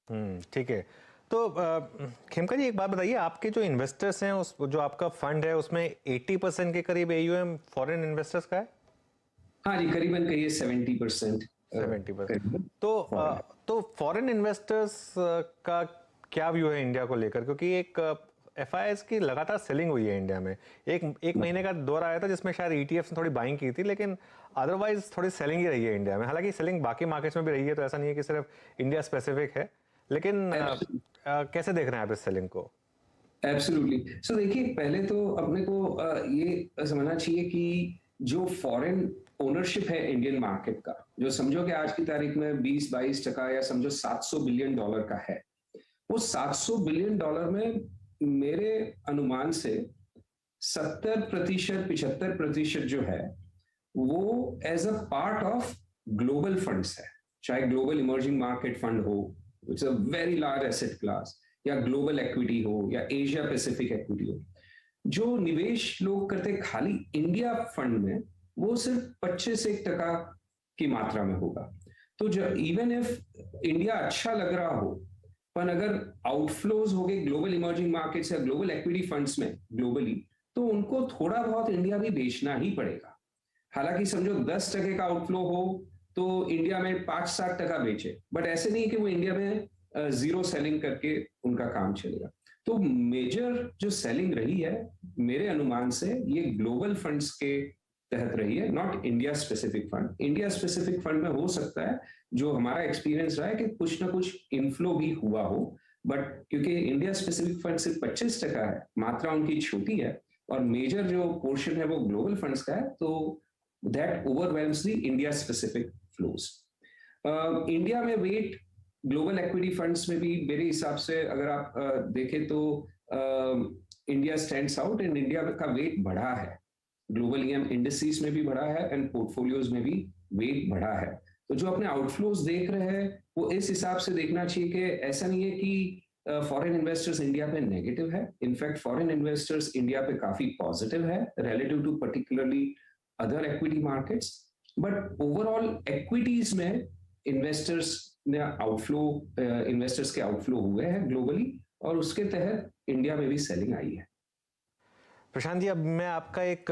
ठीक है। तो खेमका जी, एक बात बताइए, आपके जो इन्वेस्टर्स हैं, उस जो आपका फंड है उसमें 80% के करीब एयूएम फॉरेन इन्वेस्टर्स का है। हाँ जी, करीबन कहिए 70% 70%। करीबन तो फॉरेन। तो फॉरेन इन्वेस्टर्स का क्या व्यू है इंडिया को लेकर, क्योंकि एक एफआईआईज की लगातार सेलिंग हुई है इंडिया में। एक एक महीने का दौर आया था जिसमें शायद ईटीएफ ने थोड़ी बाइंग की थी, लेकिन अदरवाइज थोड़ी सेलिंग ही रही है इंडिया में। हालांकि सेलिंग बाकी मार्केट्स में भी रही है, तो ऐसा नहीं है कि सिर्फ इंडिया स्पेसिफिक है। लेकिन कैसे देख रहे हैं आप इस सेलिंग को? एब्सोल्युटली। सो देखिए, पहले तो अपने को ये समझना चाहिए कि जो फॉरेन ओनरशिप है इंडियन मार्केट का, जो समझो कि आज की तारीख में 20-22% या समझो $700 बिलियन का है। वो $700 बिलियन में मेरे अनुमान से 70% 75% जो है वो as a part of global funds है। चाहे ग्लोबल इमर्जिंग मार्केट फंड हो, it's a very large asset class, या ग्लोबल इक्विटी हो, या एशिया पैसिफिक इक्विटी हो। जो निवेश लोग करते खाली इंडिया फंड में, वो सिर्फ 25% की मात्रा में होगा। तो जो इवन इफ इंडिया अच्छा लग रहा हो, पर अगर आउटफ्लोज हो गए ग्लोबल इमर्जिंग मार्केट्स या ग्लोबल इक्विटी फंड्स में ग्लोबली, तो उनको थोड़ा बहुत इंडिया भी बेचना ही पड़ेगा। हालांकि समझो 10% का आउटफ्लो हो तो इंडिया में 5-7% बेचे, बट ऐसे नहीं कि वो इंडिया में जीरो सेलिंग करके उनका काम चलेगा। तो मेजर जो सेलिंग रही है मेरे अनुमान से, ये ग्लोबल फंड्स के तहत रही है, not India specific fund. India specific fund में हो सकता है, जो हमारा एक्सपीरियंस रहा है, कि कुछ ना कुछ इनफ्लो भी हुआ हो, बट क्योंकि इंडिया स्पेसिफिक फंड सिर्फ 25% है, मात्रा उनकी छोटी है, और मेजर जो पोर्शन है वो ग्लोबल फंड्स का है, तो that ओवरवेल्म्स the India specific flows. India में वेट ग्लोबल इक्विटी फंड्स में भी मेरे हिसाब से अगर आप देखें तो India stands out, and India का वेट बढ़ा है। ग्लोबल ईएम इंडिसेस में भी बढ़ा है, एंड पोर्टफोलियोज में भी वेट बढ़ा है। तो जो अपने आउटफ्लोज देख रहे हैं, वो इस हिसाब से देखना चाहिए कि ऐसा नहीं है कि फॉरेन इन्वेस्टर्स इंडिया पे नेगेटिव है। इनफैक्ट फॉरेन इन्वेस्टर्स इंडिया पे काफी पॉजिटिव है relative to particularly other equity markets. But overall equities में इन्वेस्टर्स ने आउटफ्लो इन्वेस्टर्स के आउटफ्लो हुए हैं ग्लोबली, और उसके तहत इंडिया में भी सेलिंग आई है। प्रशांत जी, अब मैं आपका एक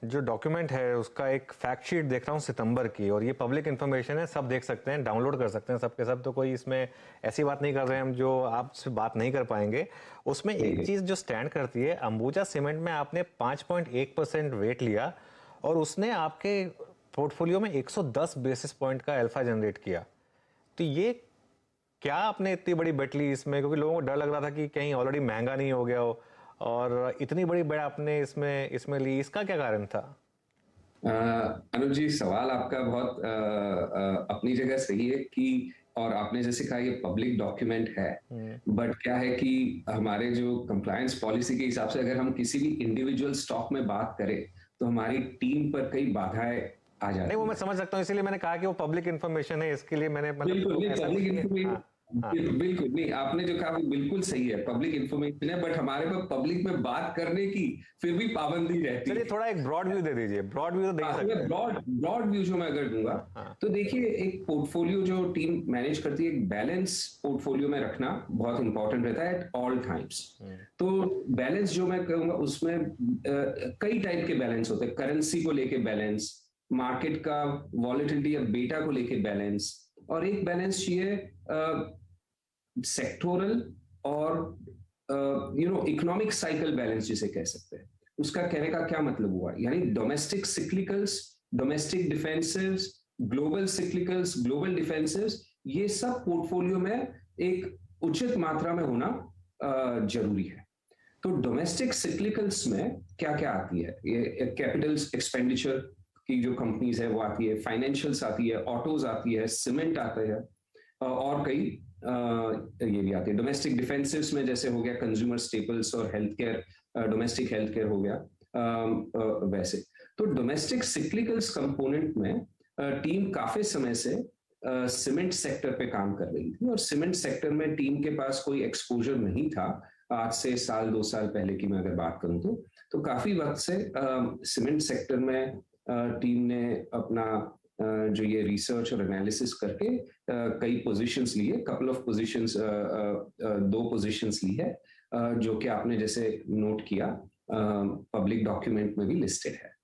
जो डॉक्यूमेंट है उसका एक फैक्ट शीट देख रहा हूँ सितंबर की, और ये पब्लिक इन्फॉर्मेशन है, सब देख सकते हैं, डाउनलोड कर सकते हैं सब के सब। तो कोई इसमें ऐसी बात नहीं कर रहे हैं हम जो आपसे बात नहीं कर पाएंगे। उसमें एक चीज़ जो स्टैंड करती है, अंबुजा सीमेंट में आपने 5.1% वेट लिया, और उसने आपके पोर्टफोलियो में 110 बेसिस पॉइंट का अल्फा जनरेट किया। तो ये क्या आपने इतनी बड़ी बेट ली इसमें, क्योंकि लोगों को डर लग रहा था कि कहीं ऑलरेडी महंगा नहीं हो गया हो, और इतनी बड़ी बेट आपने इसमें इसमें ली, इसका क्या कारण था? अनुज जी, सवाल आपका बहुत अपनी जगह सही है कि, और आपने जैसे कहा ये पब्लिक डॉक्यूमेंट है, बट क्या है कि हमारे जो कंप्लायंस पॉलिसी के हिसाब से अगर हम किसी भी इंडिविजुअल स्टॉक में बात करें, तो हमारी टीम पर कई बाधाएं आ नहीं, वो जाती मैं है। समझ सकता हूँ, इसीलिए मैंने कहा कि वो पब्लिक इन्फॉर्मेशन है, इसके लिए मैंने बिल्कुल मतलब नहीं, ऐसा कुछ पब्लिक नहीं है। हाँ। हाँ। इंफॉर्मेशन बिल्कुल नहीं, आपने जो कहा वो बिल्कुल सही है, पब्लिक इंफॉर्मेशन है, बट हमारे पास पब्लिक में बात करने की फिर भी पाबंदी रहती चलिए, है। थोड़ा एक ब्रॉड व्यू दे दीजिए, ब्रॉड व्यू तो दे ही हाँ, तो सकते मैं हैं। ब्रॉड ब्रॉड व्यू जो मैं अगर दूंगा, हाँ। तो देखिए, एक पोर्टफोलियो जो टीम मैनेज करती है, एक बैलेंस पोर्टफोलियो में रखना बहुत इंपॉर्टेंट रहता है एट ऑल टाइम्स। तो बैलेंस जो मैं कहूंगा उसमें कई टाइप के बैलेंस होते हैं। करेंसी को लेके बैलेंस, मार्केट का वॉलेटिलिटी या बेटा को लेके बैलेंस, और एक बैलेंस चाहिए सेक्टोरल और इकोनॉमिक साइकिल बैलेंस जिसे कह सकते हैं। उसका कहने का क्या मतलब हुआ, यानी domestic cyclicals, domestic डिफेंसिव्स, global cyclicals, global डिफेंसिव्स, ये सब पोर्टफोलियो में एक उचित मात्रा में होना जरूरी है। तो डोमेस्टिक सिक्लिकल्स में क्या क्या आती है, ये कैपिटल एक्सपेंडिचर की जो कंपनीज है वो आती है, फाइनेंशियल्स आती है, ऑटोज आती है, सीमेंट आता है, और कई ये भी आती है। डोमेस्टिक डिफेंसिव्स में जैसे हो गया कंज्यूमर स्टेपल्स और health care, domestic health care हो गया, वैसे। तो डोमेस्टिक सिक्लिकल्स कंपोनेंट में टीम काफी समय से सीमेंट सेक्टर पे काम कर रही थी, और सीमेंट सेक्टर में टीम के पास कोई एक्सपोजर नहीं था। आज से साल 2 साल पहले की मैं अगर बात करूं तो काफी वक्त से सीमेंट सेक्टर में टीम ने अपना जो ये रिसर्च और एनालिसिस करके कई पोजीशंस लिए, कपल ऑफ पोजीशंस, 2 पोजीशंस ली है, जो कि आपने जैसे नोट किया पब्लिक डॉक्यूमेंट में भी लिस्टेड है।